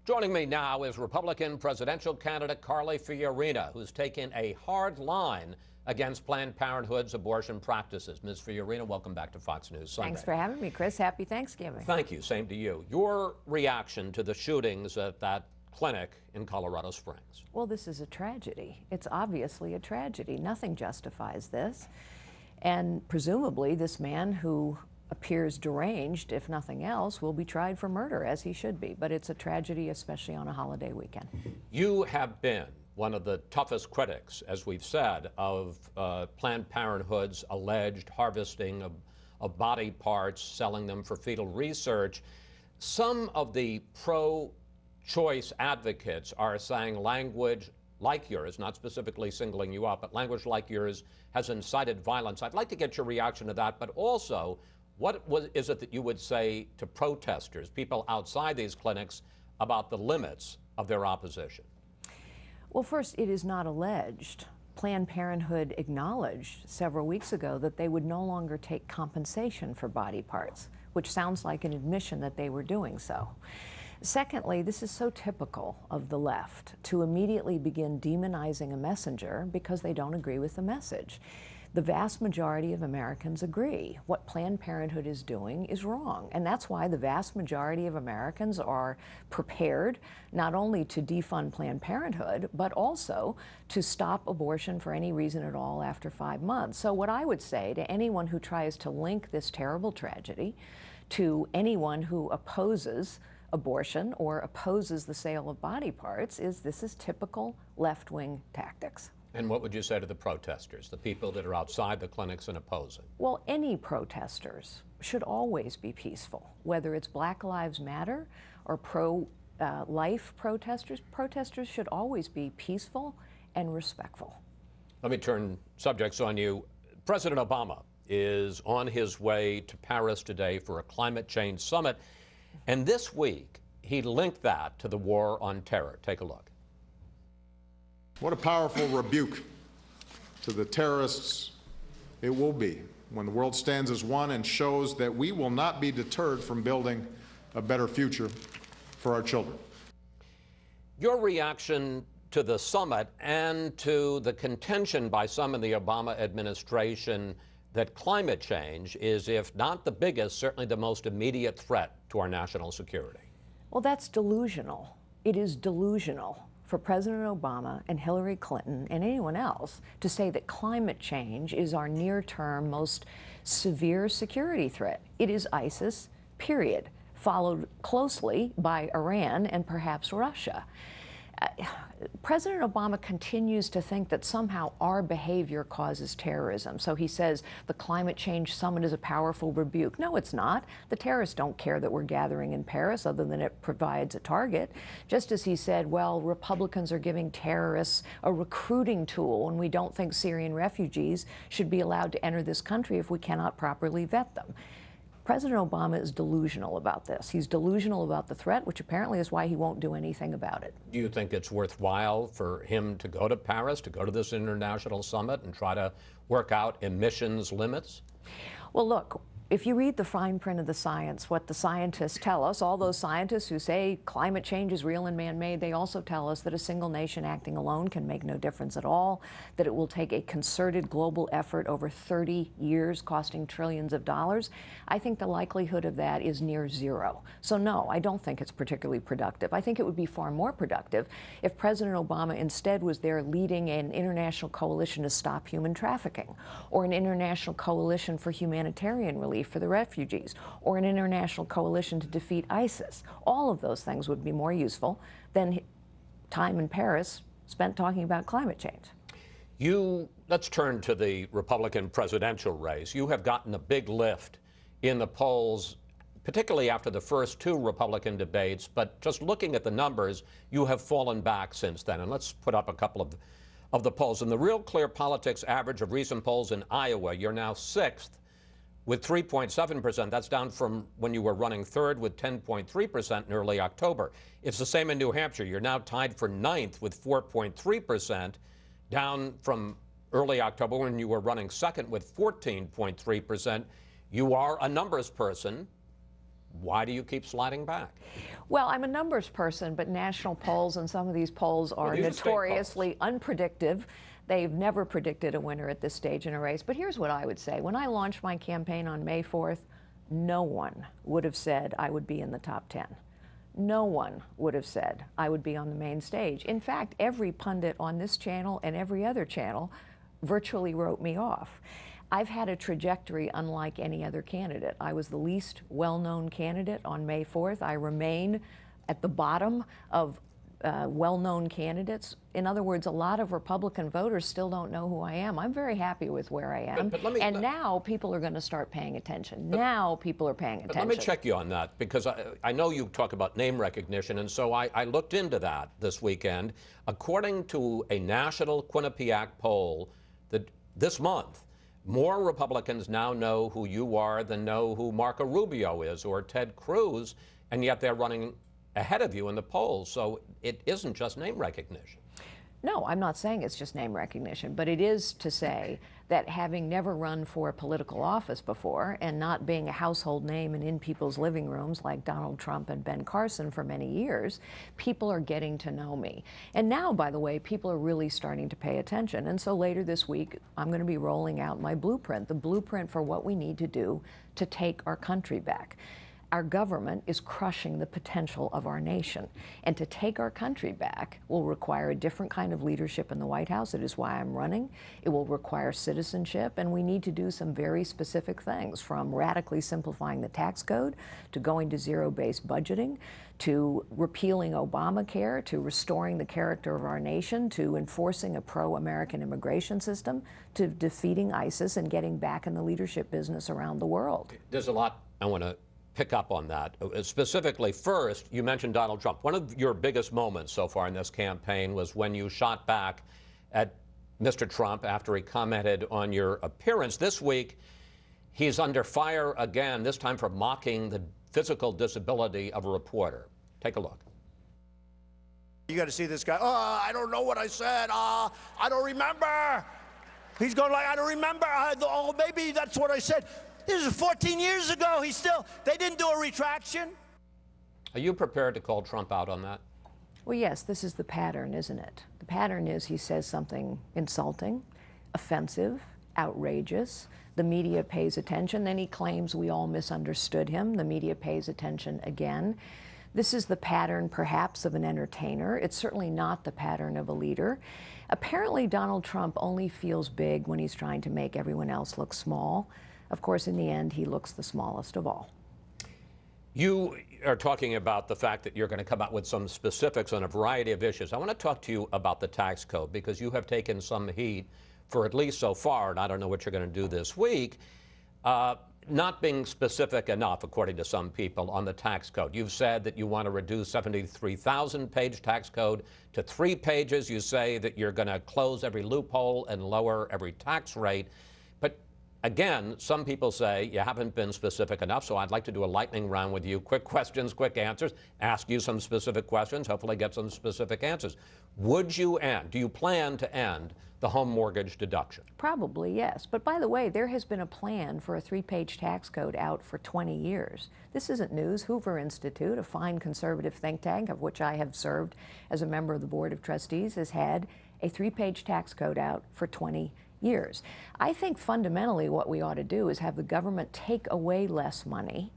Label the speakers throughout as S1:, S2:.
S1: Joining me now is Republican presidential candidate Carly Fiorina, who's taken a hard line against Planned Parenthood's abortion practices. Ms. Fiorina, welcome back to Fox News Sunday.
S2: Thanks for having me, Chris. Happy Thanksgiving.
S1: Thank you. Same to you. Your reaction to the shootings at that clinic in Colorado Springs?
S2: Well, this is a tragedy. It's obviously a tragedy. Nothing justifies this. And presumably this man, who appears deranged, if nothing else, will be tried for murder, as he should be. But it's a tragedy, especially on a holiday weekend.
S1: You have been one of the toughest critics, as we've said, of Planned Parenthood's alleged harvesting of body parts, selling them for fetal research. Some of the pro-choice advocates are saying language like yours, not specifically singling you out, but language like yours has incited violence. I'd like to get your reaction to that, but also, is it that you would say to protesters, people outside these clinics, about the limits of their opposition?
S2: Well, first, it is not alleged. Planned Parenthood acknowledged several weeks ago that they would no longer take compensation for body parts, which sounds like an admission that they were doing so. Secondly, this is so typical of the left to immediately begin demonizing a messenger because they don't agree with the message. The vast majority of Americans agree. What Planned Parenthood is doing is wrong. And that's why the vast majority of Americans are prepared not only to defund Planned Parenthood, but also to stop abortion for any reason at all after 5 months. So what I would say to anyone who tries to link this terrible tragedy to anyone who opposes abortion or opposes the sale of body parts is this is typical left-wing tactics.
S1: And what would you say to the protesters, the people that are outside the clinics and opposing?
S2: Well, any protesters should always be peaceful, whether it's Black Lives Matter or pro-life protesters. Protesters should always be peaceful and respectful.
S1: Let me turn subjects on you. President Obama is on his way to Paris today for a climate change summit. And this week, he linked that to the war on terror. Take a look.
S3: What a powerful rebuke to the terrorists it will be when the world stands as one and shows that we will not be deterred from building a better future for our children.
S1: Your reaction to the summit and to the contention by some in the Obama administration that climate change is, if not the biggest, certainly the most immediate threat to our national security?
S2: Well, that's delusional. It is delusional for President Obama and Hillary Clinton and anyone else to say that climate change is our near-term most severe security threat. It is ISIS, period, followed closely by Iran and perhaps Russia. President Obama continues to think that somehow our behavior causes terrorism. So he says the climate change summit is a powerful rebuke. No, it's not. The terrorists don't care that we're gathering in Paris, other than it provides a target. Just as he said, well, Republicans are giving terrorists a recruiting tool, and we don't think Syrian refugees should be allowed to enter this country if we cannot properly vet them. President Obama is delusional about this. He's delusional about the threat, which apparently is why he won't do anything about it.
S1: Do you think it's worthwhile for him to go to Paris, to go to this international summit and try to work out emissions limits?
S2: Well, look, if you read the fine print of the science, what the scientists tell us, all those scientists who say climate change is real and man-made, they also tell us that a single nation acting alone can make no difference at all, that it will take a concerted global effort over 30 years, costing trillions of dollars. I think the likelihood of that is near zero. So no, I don't think it's particularly productive. I think it would be far more productive if President Obama instead was there leading an international coalition to stop human trafficking, or an international coalition for humanitarian relief for the refugees, or an international coalition to defeat ISIS. All of those things would be more useful than time in Paris spent talking about climate change.
S1: Let's turn to the Republican presidential race. You have gotten a big lift in the polls, particularly after the first two Republican debates, but just looking at the numbers, you have fallen back since then. And let's put up a couple of the polls. In the Real Clear Politics average of recent polls in Iowa, you're now 6th with 3.7%. That's down from when you were running 3rd with 10.3% in early October. It's the same in New Hampshire. You're now tied for 9th with 4.3%, down from early October when you were running 2nd with 14.3%. You are a numbers person. Why do you keep sliding back?
S2: Well, I'm a numbers person, but national polls and some of these polls are
S1: these are state
S2: notoriously unpredictive. They've never predicted a winner at this stage in a race. But here's what I would say. When I launched my campaign on May 4th, no one would have said I would be in the top 10. No one would have said I would be on the main stage. In fact, every pundit on this channel and every other channel virtually wrote me off. I've had a trajectory unlike any other candidate. I was the least well-known candidate on May 4th. I remain at the bottom of well-known candidates. In other words, a lot of Republican voters still don't know who I am. I'm very happy with where I am. Now people are going to start paying attention. Now people are paying attention.
S1: Let me check you on that, because I know you talk about name recognition, and so I looked into that this weekend. According to a national Quinnipiac poll that this month, more Republicans now know who you are than know who Marco Rubio is or Ted Cruz, and yet they're running ahead of you in the polls. So it isn't just name recognition.
S2: No, I'm not saying it's just name recognition, but it is to say that having never run for a political office before and not being a household name and in people's living rooms like Donald Trump and Ben Carson for many years, people are getting to know me. And now, by the way, people are really starting to pay attention. And so later this week, I'm going to be rolling out my blueprint, the blueprint for what we need to do to take our country back. Our government is crushing the potential of our nation. And to take our country back will require a different kind of leadership in the White House. It is why I'm running. It will require citizenship, and we need to do some very specific things, from radically simplifying the tax code, to going to zero-based budgeting, to repealing Obamacare, to restoring the character of our nation, to enforcing a pro-American immigration system, to defeating ISIS and getting back in the leadership business around the world.
S1: There's a lot I want to pick up on that. Specifically, first, you mentioned Donald Trump. One of your biggest moments so far in this campaign was when you shot back at Mr. Trump after he commented on your appearance. This week, he's under fire again, this time for mocking the physical disability of a reporter. Take a look.
S4: You got to see this guy. Oh, I don't know what I said. I don't remember. He's going like, I don't remember. Oh, maybe that's what I said. This is 14 years ago. They didn't do a retraction.
S1: Are you prepared to call Trump out on that?
S2: Well, yes, this is the pattern, isn't it? The pattern is he says something insulting, offensive, outrageous. The media pays attention. Then he claims we all misunderstood him. The media pays attention again. This is the pattern, perhaps, of an entertainer. It's certainly not the pattern of a leader. Apparently, Donald Trump only feels big when he's trying to make everyone else look small. Of course, in the end, he looks the smallest of all.
S1: You are talking about the fact that you're going to come out with some specifics on a variety of issues. I want to talk to you about the tax code, because you have taken some heat for at least so far, and I don't know what you're going to do this week, not being specific enough, according to some people, on the tax code. You've said that you want to reduce 73,000-page tax code to 3 pages. You say that you're going to close every loophole and lower every tax rate. But again, some people say you haven't been specific enough, so I'd like to do a lightning round with you. Quick questions, quick answers. Ask you some specific questions, hopefully get some specific answers. Would you end, do you plan to end the home mortgage deduction?
S2: Probably, yes. But by the way, there has been a plan for a 3-page tax code out for 20 years. This isn't news. Hoover Institute, a fine conservative think tank of which I have served as a member of the Board of Trustees, has had a 3-page tax code out for 20 years. I think fundamentally what we ought to do is have the government take away less money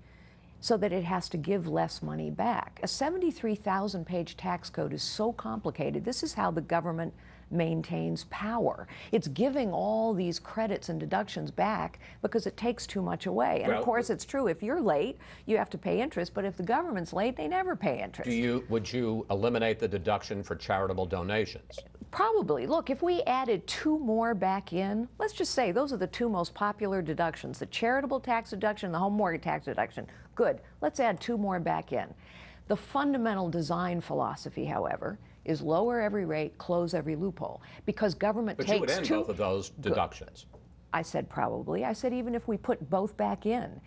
S2: so that it has to give less money back. A 73,000-page tax code is so complicated. This is how the government maintains power. It's giving all these credits and deductions back because it takes too much away. And of course, it's true, if you're late, you have to pay interest, but if the government's late, they never pay interest.
S1: Would you eliminate the deduction for charitable donations?
S2: Probably. Look, if we added 2 more back in, let's just say those are the 2 most popular deductions, the charitable tax deduction and the home mortgage tax deduction. Good. Let's add 2 more back in. The fundamental design philosophy, however, is lower every rate, close every loophole, because government takes
S1: you would end both of those deductions.
S2: I said probably. I said even if we put both back in.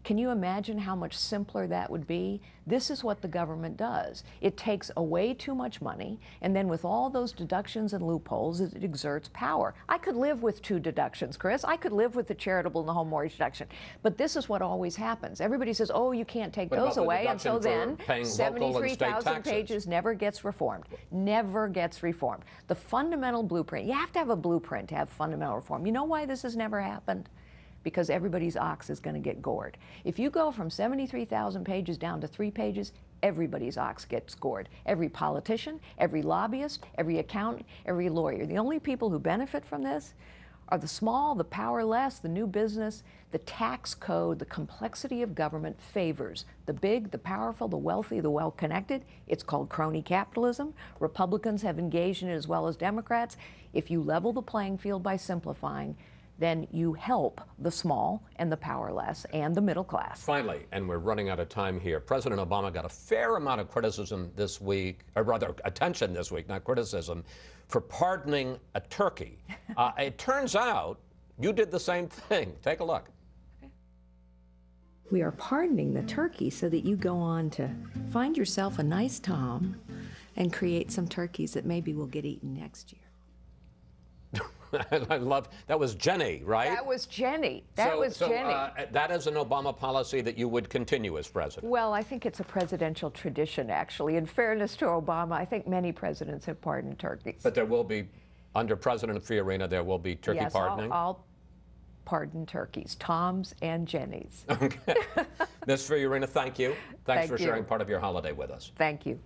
S2: Can you imagine how much simpler that would be? This is what the government does. It takes away too much money, and then with all those deductions and loopholes, it exerts power. I could live with 2 deductions, Chris. I could live with the charitable and the home mortgage deduction. But this is what always happens. Everybody says, oh, you can't take
S1: What about
S2: those
S1: the
S2: away, and so
S1: deduction
S2: then
S1: for paying local and state
S2: 73,000
S1: taxes?
S2: pages never gets reformed. Never gets reformed. The fundamental blueprint, you have to have a blueprint to have fundamental reform. You know why this has never happened? Because everybody's ox is going to get gored. If you go from 73,000 pages down to 3 pages, everybody's ox gets gored. Every politician, every lobbyist, every accountant, every lawyer. The only people who benefit from this are the small, the powerless, the new business. The tax code, the complexity of government favors the big, the powerful, the wealthy, the well-connected. It's called crony capitalism. Republicans have engaged in it as well as Democrats. If you level the playing field by simplifying, then you help the small and the powerless and the middle class.
S1: Finally, and we're running out of time here, President Obama got a fair amount of criticism this week, or rather attention this week, not criticism, for pardoning a turkey. It turns out you did the same thing. Take a look.
S2: We are pardoning the turkey so that you go on to find yourself a nice Tom and create some turkeys that maybe will get eaten next year.
S1: I love, that was Jenny, right?
S2: That was Jenny. That was
S1: so,
S2: Jenny.
S1: that is an Obama policy that you would continue as president?
S2: Well, I think it's a presidential tradition, actually. In fairness to Obama, I think many presidents have pardoned turkeys.
S1: But there will be, under President Fiorina, there will be turkey pardoning?
S2: Yes, I'll pardon turkeys, Toms and Jennies.
S1: Okay. Ms. Fiorina, thank you. Thanks
S2: Thank
S1: for
S2: you.
S1: sharing part of your holiday with us.
S2: Thank you.